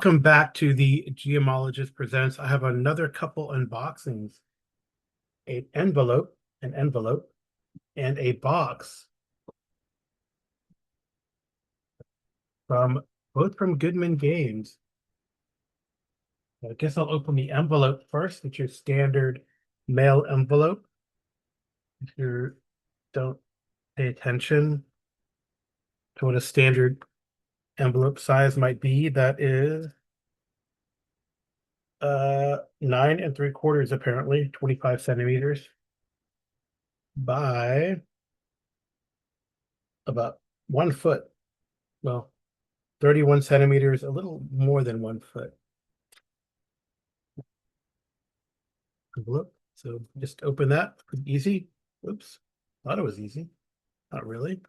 Welcome back to the Geomologist Presents. I have another couple unboxings, an envelope, and a box from both from Goodman Games. I guess I'll open the envelope first. It's your standard mail envelope. If you don't pay attention to what a standard envelope size might be, that is 9 3/4 apparently, 25 centimeters by about 1 foot. Well, 31 centimeters, a little more than 1 foot. Envelope. So just open that. Pretty easy. Oops. Thought it was easy. Not really.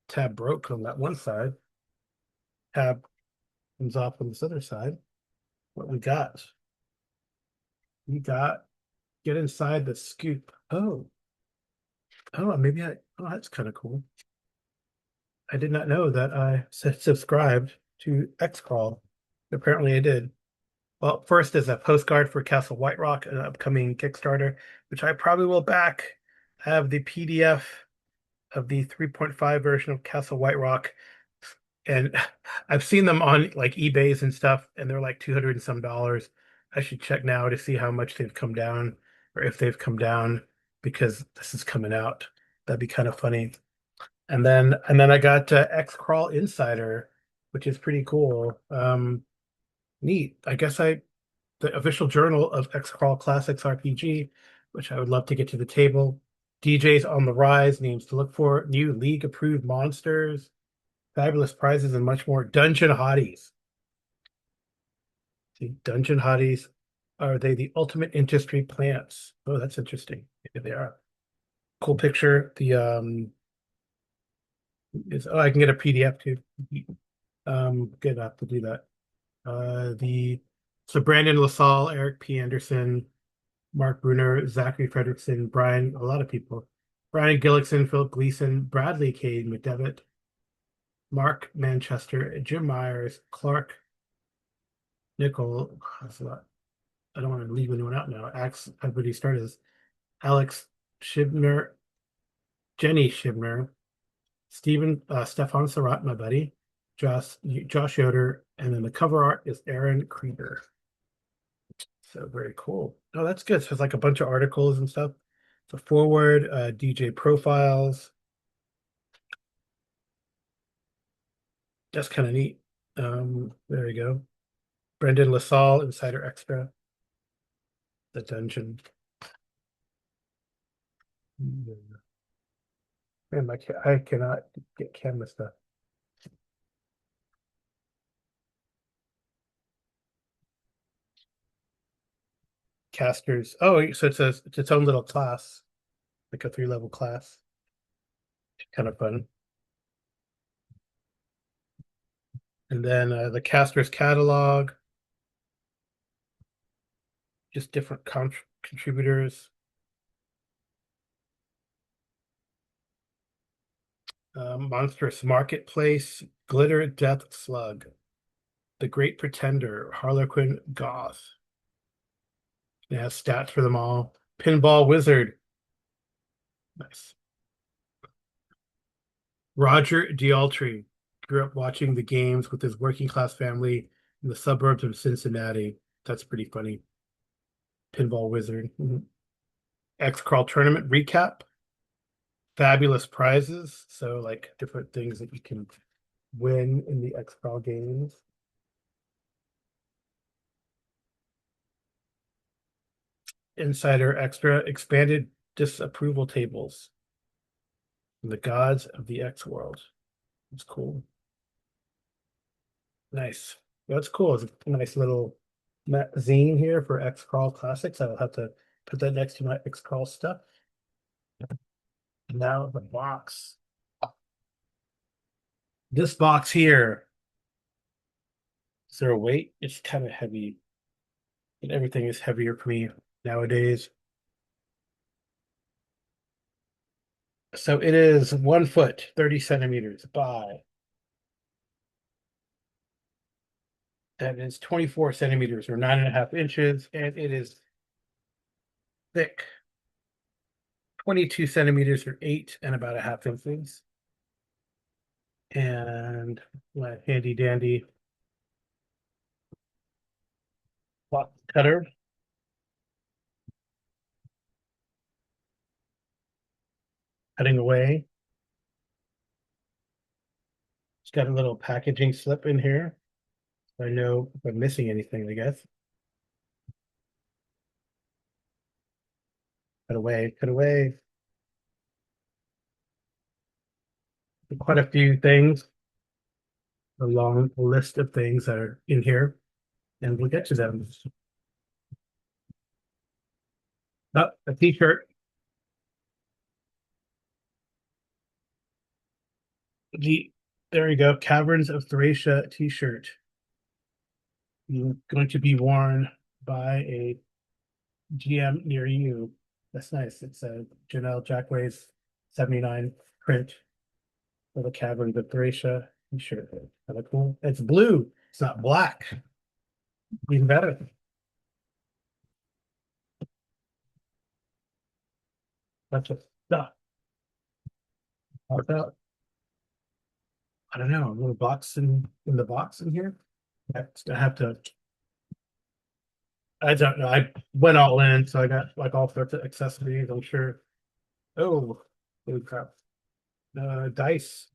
Tab broke on that one side. Tab comes off on this other side. What we got? We got get inside the scoop. Oh, that's kind of cool. I did not know that I subscribed to Xcrawl. Apparently I did. Well, first is a postcard for Castle White Rock, an upcoming Kickstarter, which I probably will back. I have the PDF of the 3.5 version of Castle White Rock, and I've seen them on like eBay's and stuff, and they're like 200 and some dollars. I should check now to see how much they've come down, or if they've come down, because this is coming out. That'd be kind of funny. And then I got X Crawl Insider, which is pretty cool. Neat. I guess the official journal of X-Crawl Classics RPG, which I would love to get to the table. DJs on the rise, names to look for, new league-approved monsters, fabulous prizes, and much more. Dungeon hotties. See, dungeon hotties, are they the ultimate industry plants? Oh, that's interesting. Maybe they are. Cool picture. The is I can get a PDF too. Good enough to do that. The so Brandon LaSalle, Eric P. Anderson, Mark Bruner, Zachary Fredrickson, Brian, a lot of people. Brian Gillickson, Philip Gleason, Bradley Cade McDevitt, Mark Manchester, Jim Myers, Clark Nickel. That's a lot. I don't want to leave anyone out now. Everybody started this. Alex Shibner, Jenny Shibner, Stefan Surratt, my buddy, Josh Yoder, and then the cover art is Aaron Krieger. So very cool. Oh, that's good. So it's like a bunch of articles and stuff. So forward, DJ profiles. That's kind of neat. There you go. Brendan LaSalle, Insider Extra. The dungeon. Man, I cannot get camera stuff. Casters. Oh, so it's its own little class, like a 3-level class. Kind of fun. And then the casters catalog, just different contributors. Monstrous Marketplace, Glitter Death Slug, The Great Pretender, Harlequin Goth. It has stats for them all. Pinball Wizard. Nice. Roger Dialtry grew up watching the games with his working class family in the suburbs of Cincinnati. That's pretty funny. Pinball Wizard. X-Crawl Tournament recap. Fabulous prizes. So like different things that you can win in the X-Crawl games. Insider Extra expanded disapproval tables from the gods of the X world. It's cool. Nice. That's cool. It's a nice little zine here for X-Crawl Classics. I will have to put that next to my X-Crawl stuff. Now the box. This box here, is there a weight? It's kind of heavy. And everything is heavier for me nowadays. So it is 1 foot, 30 centimeters by That is 24 centimeters or 9.5 inches, and it is thick 22 centimeters or 8.5 inches. And my handy dandy box cutter. Cutting away. It's got a little packaging slip in here. So I know if I'm missing anything, I guess. Cut away, cut away. Quite a few things, a long list of things that are in here, and we'll get to them. Oh, a t-shirt. There you go, Caverns of Thracia t-shirt. Going to be worn by a GM near you. That's nice. It's a Janelle Jackway's 79 print for the Caverns of Thracia t-shirt. Kind of cool. It's blue. It's not black. Even better. Bunch of stuff. How's that? I don't know. A little box in the box in here. I have to. I don't know. I went all in, so I got like all sorts of accessories. I'm sure. Oh, holy crap! Dice.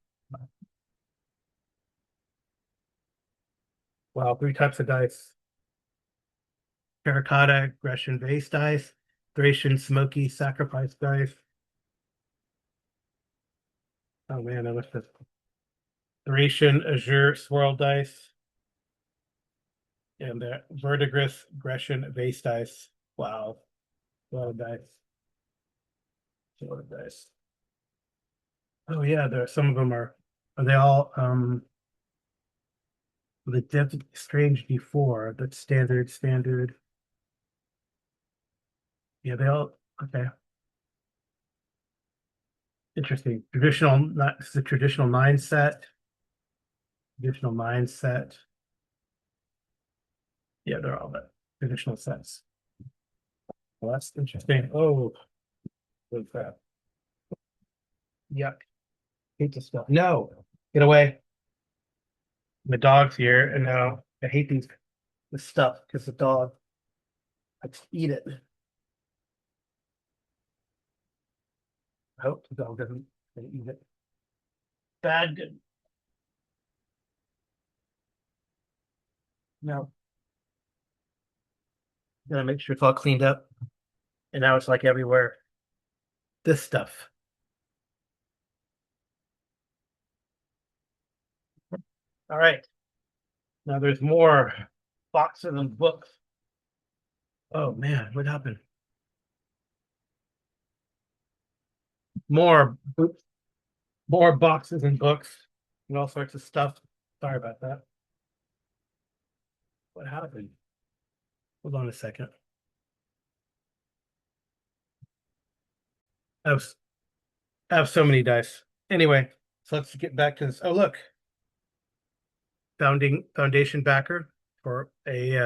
Wow, 3 types of dice: terracotta, aggression base dice, Thracian smoky sacrifice dice. Oh man, I wish this Thracian azure swirl dice and the verdigris aggression base dice. Wow, a lot of dice. A lot of dice. Oh yeah, there some of them are they all the Dev Strange D4, that's standard. Yeah, they all okay. Interesting. Traditional not this is a traditional 9 set. Traditional 9 set. Yeah, they're all the traditional sets. Well, that's interesting. Oh, holy crap. Yuck. Hate this stuff. No, get away. The dog's here, and now I hate this stuff because the dog likes to eat it. I hope the dog doesn't eat it. Bad, good. No, gotta make sure it's all cleaned up. And now it's like everywhere. This stuff. All right. Now there's more boxes and books. Oh man, what happened? More oops, more boxes and books and all sorts of stuff. Sorry about that. What happened? Hold on a second. I have I have so many dice. Anyway, so let's get back to this. Oh look, foundation backer for a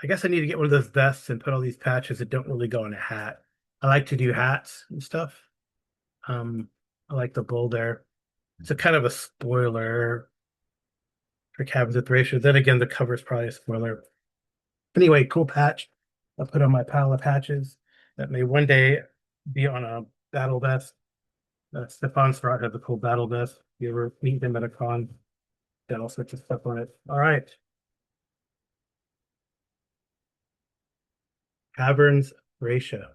I guess I need to get one of those vests and put all these patches that don't really go in a hat. I like to do hats and stuff. I like the bull there. It's a kind of a spoiler for Caverns of Thracia. Then again, the cover is probably a spoiler. Anyway, cool patch. I'll put on my pile of patches that may one day be on a battle vest. Stefan Strat has a cool battle vest. If you ever meet him at a con, got all sorts of stuff on it. All right. Caverns of Thracia.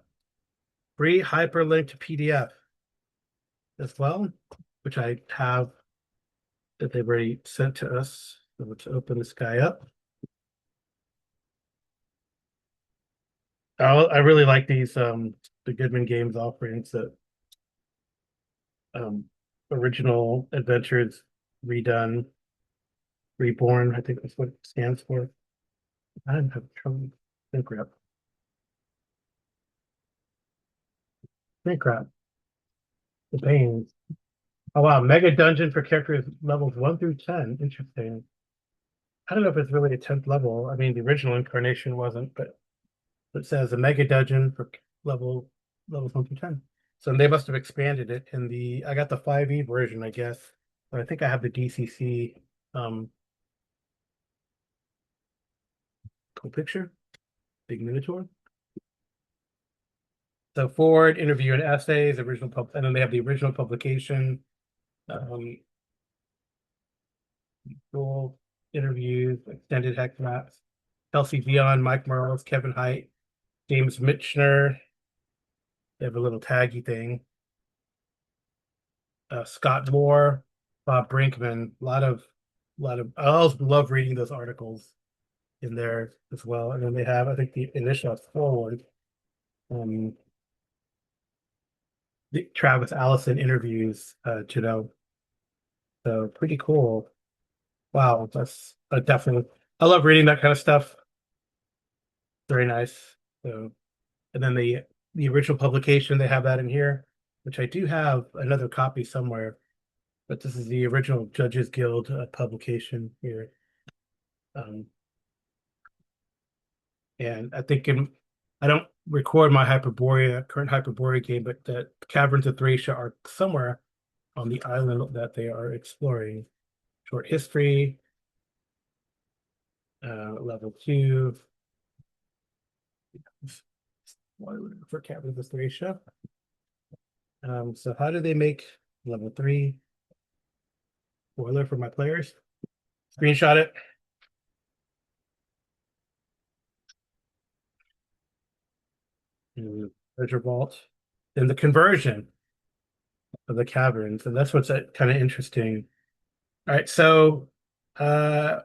Free hyperlinked PDF as well, which I have that they've already sent to us. So let's open this guy up. I really like these the Goodman Games offerings that um original adventures redone, reborn, I think that's what it stands for. I don't have trouble. Think wrap. Think wrap. The pains. Oh wow, mega dungeon for characters levels 1 through 10. Interesting. I don't know if it's really a 10th level. I mean, the original incarnation wasn't, but it says a mega dungeon for level levels 1 through 10. So they must have expanded it in the. I got the 5e version, I guess. But I think I have the DCC. Cool picture, big Minotaur. So forward, interview and essays, and then they have the original publication, um, full interviews, extended hex maps. Kelsey Dion, Mike Merles, Kevin Height, James Mitchner. They have a little taggy thing. Scott Moore, Bob Brinkman. A lot of. I always love reading those articles in there as well. And then they have, I think, the initial forward. Um, the Travis Allison interviews, So pretty cool. Wow, that's definitely. I love reading that kind of stuff. Very nice. So, and then the original publication, they have that in here, which I do have another copy somewhere, but this is the original Judges Guild publication here. Um, and I think I don't record my current Hyperborea game, but the Caverns of Thracia are somewhere on the island that they are exploring. Short history, level 2. For Caverns of Thracia. So how do they make level 3? Spoiler for my players. Screenshot it. Treasure vault. Then the conversion of the caverns, and that's what's kind of interesting. All right, uh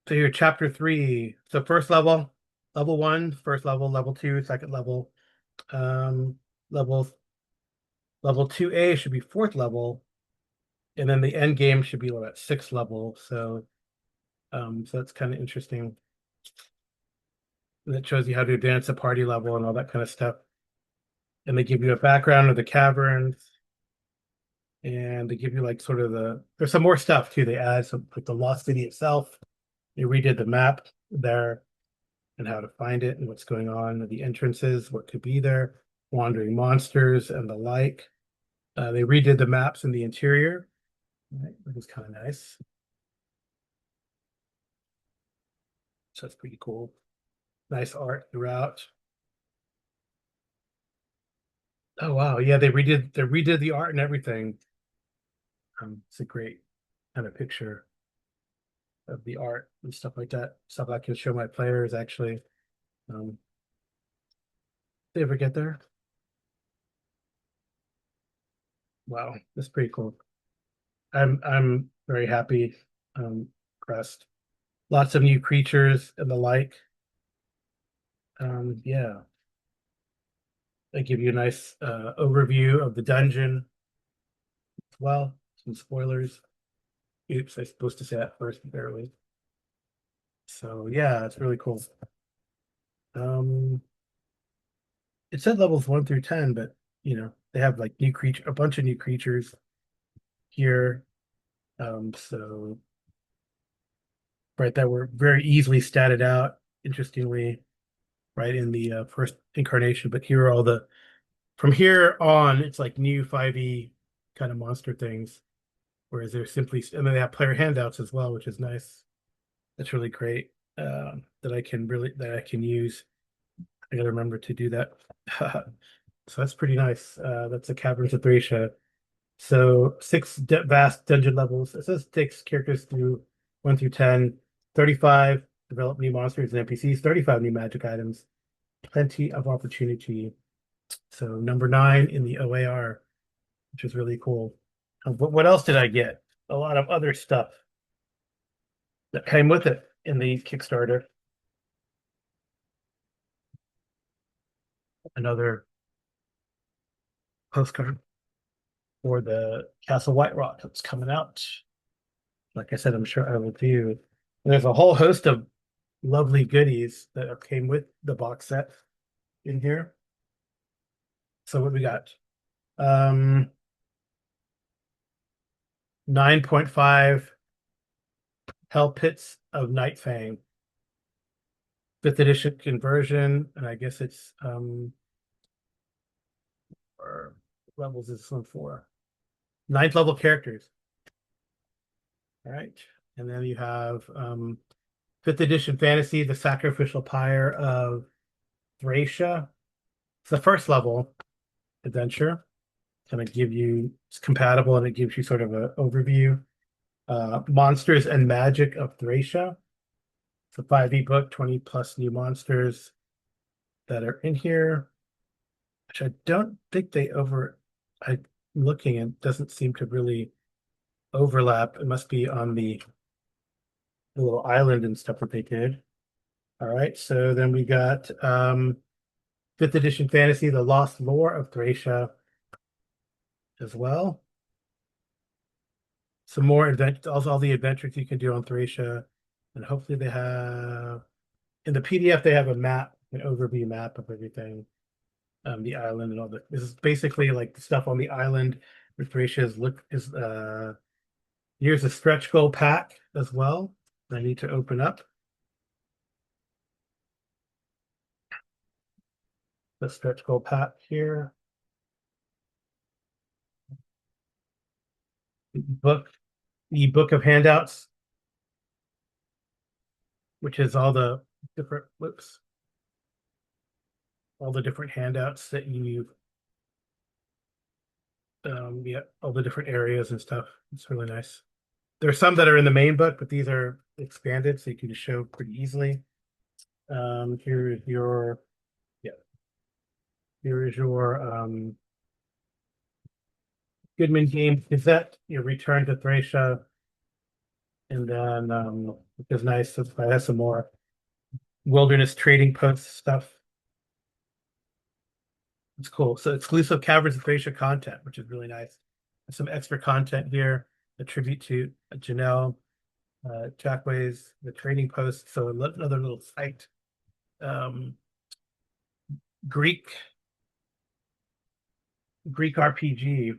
so your chapter 3. So first level, level 1, first level, level 2, second level. Um level level 2A should be fourth level, and then the end game should be at sixth level. So that's kind of interesting. And it shows you how to advance a party level and all that kind of stuff. And they give you a background of the caverns, and they give you like sort of there's some more stuff too. They add some like the lost city itself. They redid the map there and how to find it and what's going on, the entrances, what could be there, wandering monsters and the like. They redid the maps in the interior. Right, that was kind of nice. So that's pretty cool. Nice art throughout. Oh wow, yeah, they redid the art and everything. It's a great kind of picture of the art and stuff like that. Stuff I can show my players actually. Um, they ever get there? Wow, that's pretty cool. I'm very happy, impressed. Lots of new creatures and the like. Yeah, they give you a nice overview of the dungeon as well. Some spoilers. Oops, I'm supposed to say that first, barely. So yeah, it's really cool. Um, it said levels 1 through 10, but they have like a bunch of new creatures here. So right, that were very easily statted out, interestingly, right in the first incarnation. But here are all the from here on, it's like new 5e kind of monster things, whereas they're simply, and then they have player handouts as well, which is nice. That's really great. That I can use. I gotta remember to do that. So that's pretty nice. That's the Caverns of Thracia. So vast dungeon levels. It says takes characters through 1 through 10, 35, develop new monsters and NPCs, 35 new magic items, plenty of opportunity. So number 9 in the OAR, which is really cool. But what else did I get? A lot of other stuff that came with it in the Kickstarter. Another postcard for the Castle White Rock that's coming out. Like I said, I'm sure I will do. And there's a whole host of lovely goodies that came with the box set in here. So what we got? 9.5 Hell Pits of Nightfang, 5th edition conversion, and I guess it's or levels is this one for? 9th level characters. All right. And then you have 5th edition fantasy, the sacrificial pyre of Thracia. It's the first level adventure. Kind of give you it's compatible and it gives you sort of an overview. Monsters and Magic of Thracia. It's a 5e book, 20 plus new monsters that are in here, which I don't think I'm looking and doesn't seem to really overlap. It must be on the little island and stuff that they did. All right, so then we got 5th edition fantasy, the lost lore of Thracia as well. Some more adventures, also all the adventures you can do on Thracia. And hopefully they have in the PDF they have a map, an overview map of everything. The island and all that. This is basically like the stuff on the island where Thracia is here's a stretch goal pack as well. I need to open up the stretch goal pack here. The book of handouts, which is all the different all the different handouts that you yeah, all the different areas and stuff. It's really nice. There's some that are in the main book, but these are expanded, so you can just show pretty easily. Here is your yeah, here is your Goodman Games Gazette, your return to Thracia, and then which is nice. So it has some more wilderness trading post stuff. It's cool. So exclusive Caverns of Thracia content, which is really nice. There's some extra content here, a tribute to Janelle, Jackway's, the trading post. So another little site. Greek RPGing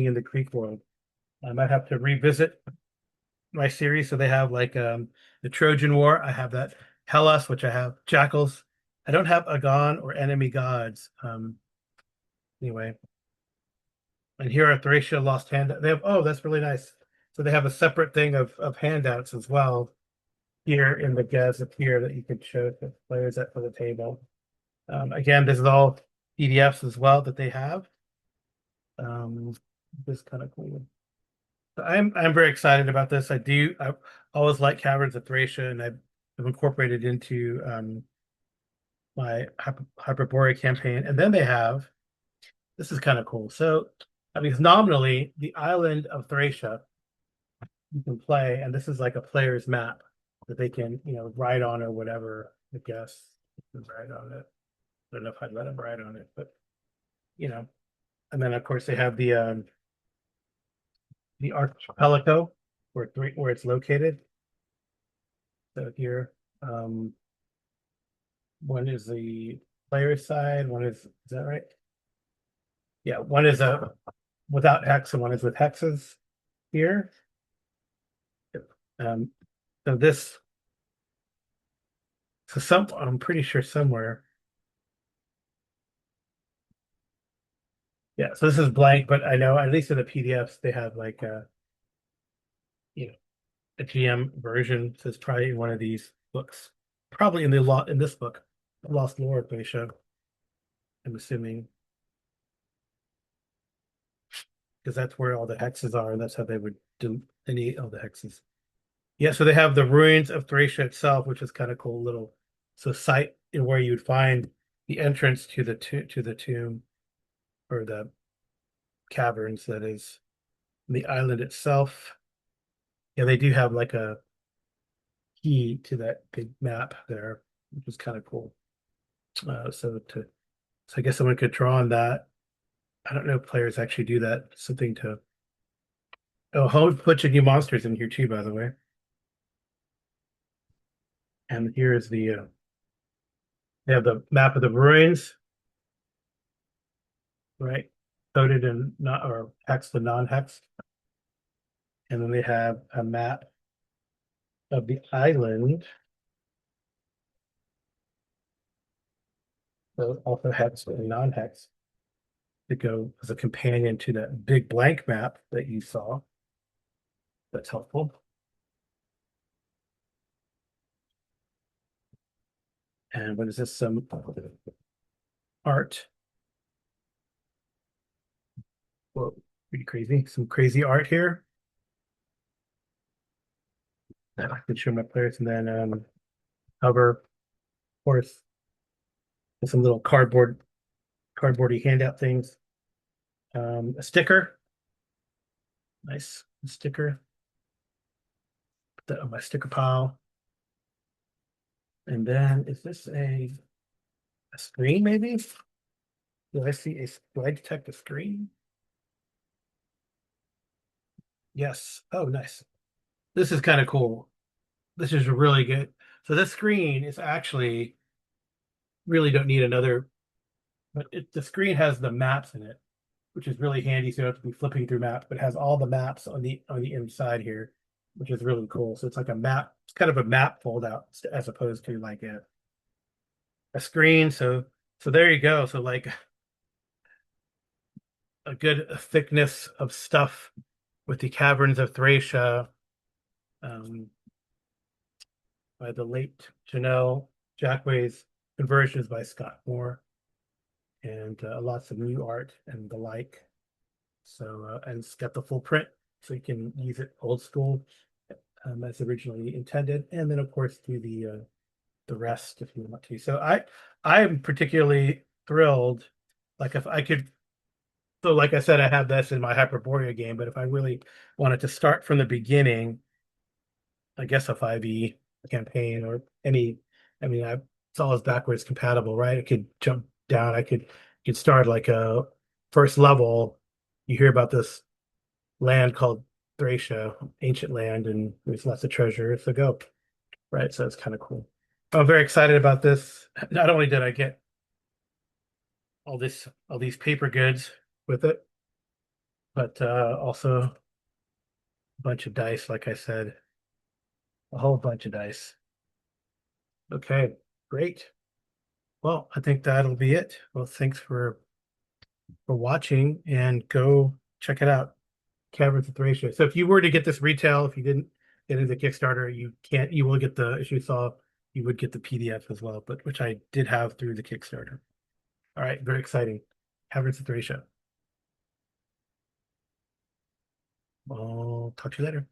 in the Greek world. I might have to revisit my series. So they have like the Trojan War. I have that. Hellas, which I have. Jackals. I don't have Agon or enemy gods. Anyway. And here are Thracia Lost Hand. They have that's really nice. So they have a separate thing of handouts as well here in the Gazette here that you could show to players at for the table. Again, this is all PDFs as well that they have. This kind of cool. So I'm very excited about this. I always like Caverns of Thracia, and I've incorporated into my Hyperborea campaign. And then they have this is kind of cool. So I mean, nominally the island of Thracia you can play, and this is like a player's map that they can ride on or whatever. I guess ride on it. I don't know if I'd let them ride on it, but you know. And then of course they have the archipelago where it's located. So here, one is the player's side, one is that right? Yeah, one is a without hex and one is with hexes here. Um, so this, I'm pretty sure somewhere. Yeah, so this is blank, but I know at least in the PDFs they have like you know, a GM version. So it's probably in one of these books, probably in this book, Lost Lord they show. I'm assuming because that's where all the hexes are, and that's how they would delineate all the hexes. Yeah, so they have the ruins of Thracia itself, which is kind of cool little site where you'd find the entrance to the tomb or the caverns that is the island itself. Yeah, they do have like a key to that big map there, which is kind of cool. So I guess someone could draw on that. I don't know if players actually do that. Something to a whole bunch of new monsters in here too, by the way. And here is they have the map of the ruins, right? Coded and not or hexed and non-hexed. And then they have a map of the island. So also hex and non-hex to go as a companion to that big blank map that you saw. That's helpful. And what is this? Some art. Whoa, pretty crazy. Some crazy art here. That I can show my players, and then hover, of course, with some little cardboardy handout things. A sticker, nice sticker. Put that on my sticker pile. And then is this a screen maybe? Do I detect a screen? Yes. Oh, nice. This is kind of cool. This is really good. So this screen is actually really don't need another, but the screen has the maps in it, which is really handy. So you don't have to be flipping through maps, but it has all the maps on the inside here, which is really cool. So it's like a map. It's kind of a map fold out as opposed to like a screen. So there you go. So like a good thickness of stuff with the Caverns of Thracia um, by the late Janelle Jackway's conversions by Scott Moore, and lots of new art and the like. So and it's got the full print, so you can use it old school as originally intended, and then of course do the rest if you want to. So I'm particularly thrilled. Like if I could, so like I said, I have this in my Hyperborea game, but if I really wanted to start from the beginning, I guess a 5e campaign or any, I mean, it's always backwards compatible, right? I could jump down. I could start like a first level. You hear about this land called Thracia, ancient land, and there's lots of treasure. So go, right? So it's kind of cool. I'm very excited about this. Not only did I get all these paper goods with it, but also a bunch of dice, like I said, a whole bunch of dice. Okay, great. Well, I think that'll be it. Well, thanks for watching and go check it out. Caverns of Thracia. So if you were to get this retail, if you didn't get into Kickstarter, you will get as you saw, you would get the PDF as well, but which I did have through the Kickstarter. All right, very exciting. Caverns of Thracia. I'll talk to you later.